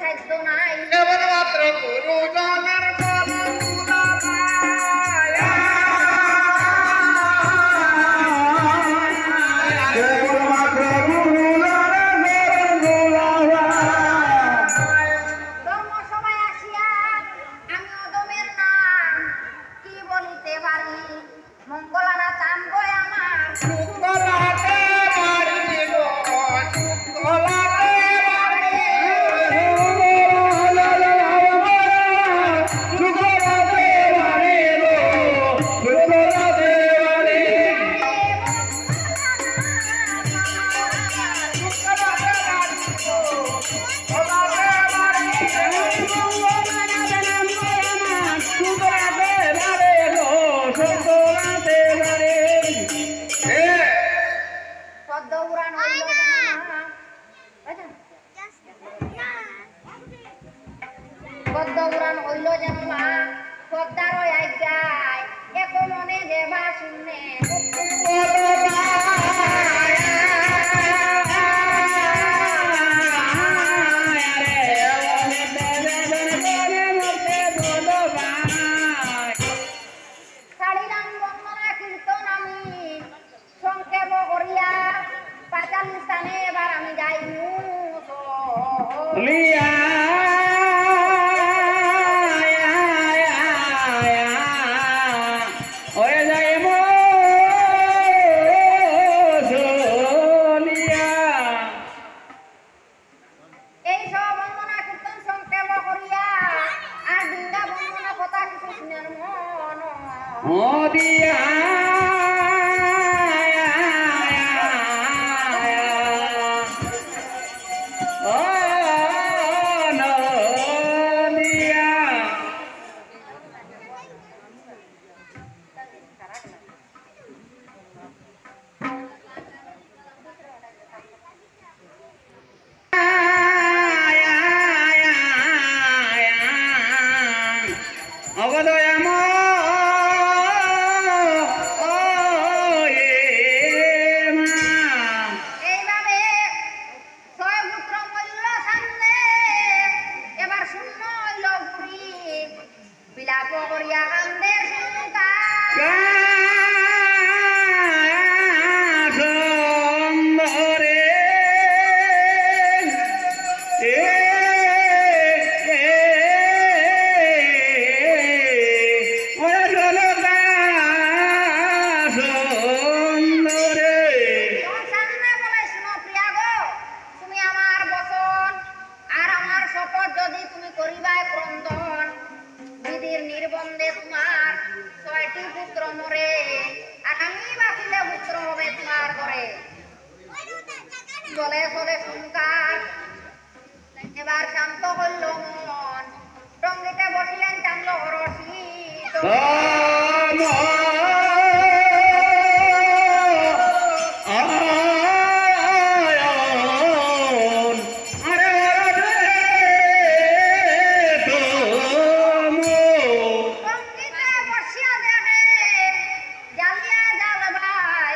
সাধ্য নাই কেবলমাত্র গুরুজনের ধর্মসভায় আসিয়া আমি অদমের নাম কি বলিতে পারি মঙ্গলানা চানবো আমার শুক্লাতে মারিল শুক্লাতে পদ্মপুরাণ হইল পদ্মপুরাণ হইল যেন মা পদ্মার আজ্ঞায় এক মনে দেবা শুনে ছাড়িলাম বন্দনা কীর্তন আমি সংক্ষেপ করিয়া পাঁচাল স্থানে এবার আমি যাই এই সব বন্দনা কীর্তন সংক্ষেপ করিয়া আর বৃন্দা বন্দনা কথা কিছু শুনের মন এইভাবে ছয় পুত্র মূল্য সামনে এবার শূন্য হইল ঘুরি বিলাপ করিয়া কান্দে শুনকা সামনে বলে শুনো প্রিয়া গো তুমি আমার বচন আর আমার শপথ যদি তুমি করিবাই ক্রন্দন বিধির নির্বন্ধে তোমার ছয়টি পুত্র মরে আগামী বাঁচিলে পুত্র হবে তোমার ঘরে বলে চলে সংকার এবার শান্ত হইল মন টঙ্গিতে বসিলেন চান্দ রসি টঙ্গিতে বসিয়া দেখে জ্বালিয়া জাল ভাই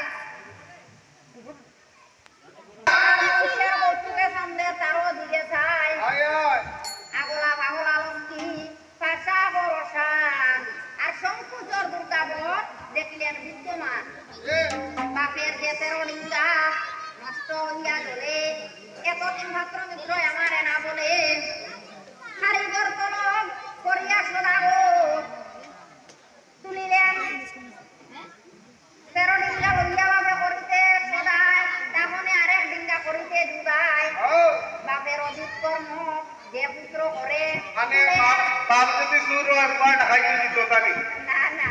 মানুষের কৌতুকে সামনে তারও দিকে চাই আগলা পাগলা লক্ষ্মী পাশা বরসান আর শঙ্কুচর দুর্গাবর দেখলেন বিদ্যমান বাপের ক্ষেতের নিন্দা নষ্ট হইয়া গেলে এতদিন মাত্র মিত্র আমারে না বলে কারিগর তলব করিয়া সদাগর তুলিলেন 13 ডিঙ্গা লইয়া ভাবে করিতে সদায় তাহলে আরেক ডিঙ্গা করিতে দুদায় বাপের অধিক কর্ম যে পুত্র করে মানে বাপ যদি সুর একবার ঢাকাই দিত তানি না না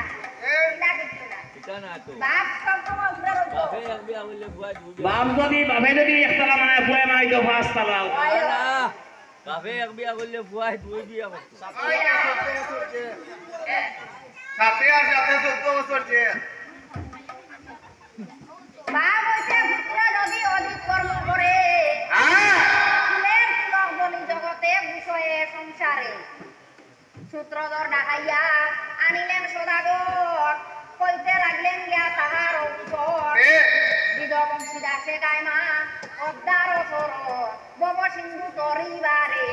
এটা কিছু না বাপ সবসময় উপরে রইতো বাপ যদি বাপে যদি একতলা মানে ফুয়ে মারিতো পাঁচ তলা কাফে এক বিয়া করলে বুয়াই দুই বিয়া করতো সাথে আর সাথে 14 বছর যে বাপ হইতে পুত্র যদি অধিক কর্ম করে ফুলের তিলক বলি জগতে বিষয়ে সংসারে সূত্রধর ডাকাইয়া আনিলেন সদাগর কইতে লাগলেন গিয়া তাহার উপর বিধবংশী দাসে গায় মা অবদার সর বব সিন্ধু তরিবারে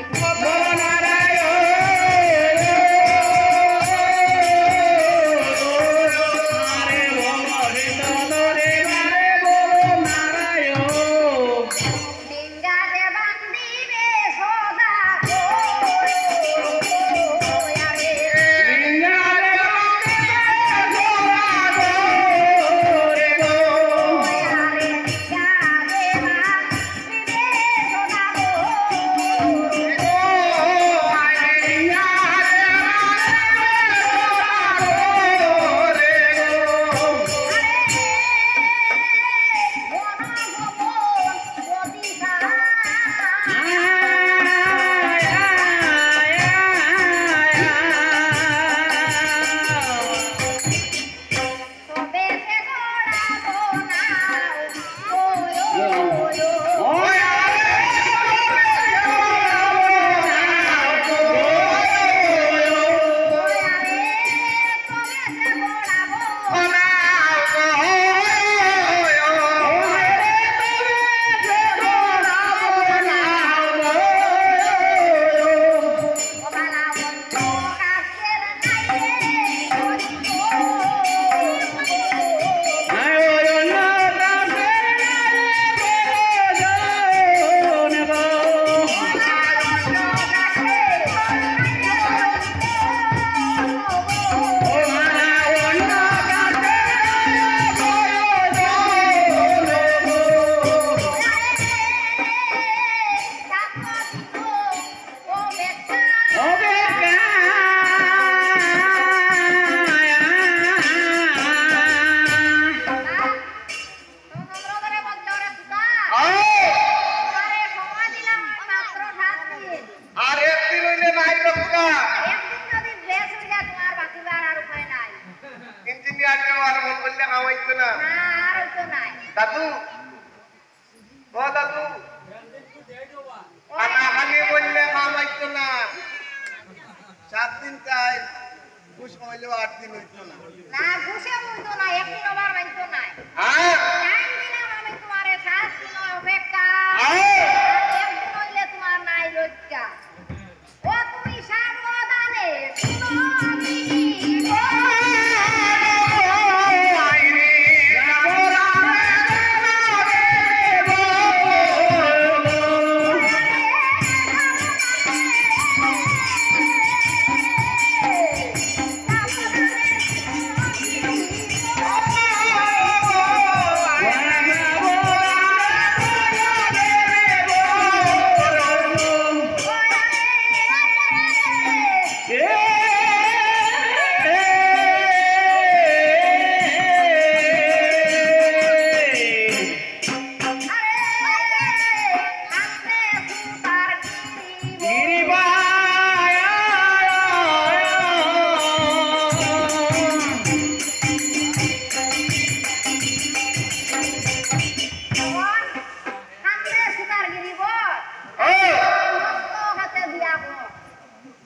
রক্ষা একদিন যদি বেশ হয়ে যায় তোমার বাঁচিবার আর উপায় নাই। ইঞ্জিনিয়ার আর মন করলে খাওয়াইতো না না আর হইতো নাই। দাদু ও দাদু ওই খানা খানি বললে খাওয়াইতো না 7 দিন চাই খুশ হইলেও 8 দিন হইতো না না ঘুষে হইতো না, একদিন আবার মানতো নাই। হ্যাঁ টাইম দিলাম আমি তোমারে 7 দিন অপেক্ষা। হ্যাঁ। আর একদিন হইলে তোমার নাই রক্ষা। ও তুমি সাবধানে শুনো দিদি গো।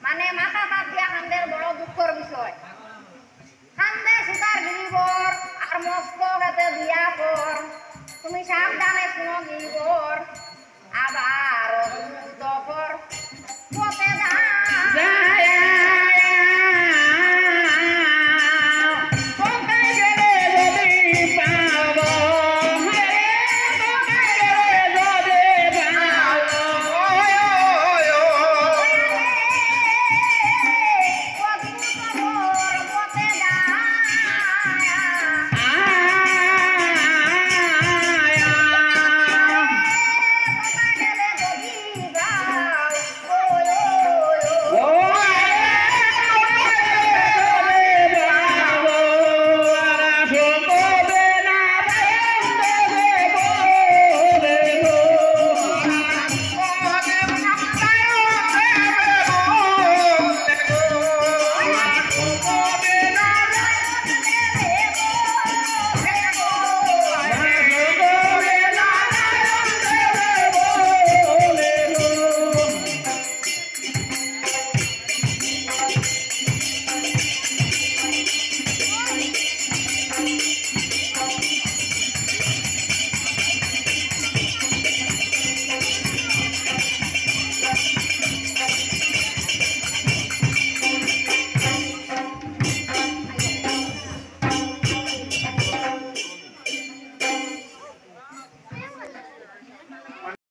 মানে মাথা তাপ দিয়া খান্দের বড় দুঃখর বিষয়। খান্দে সুতার গিরিবর আর মস্ত হাতে দিয়া কর। তুমি সাবধানে শুনো গিরিবর। আবার অদ্ভুত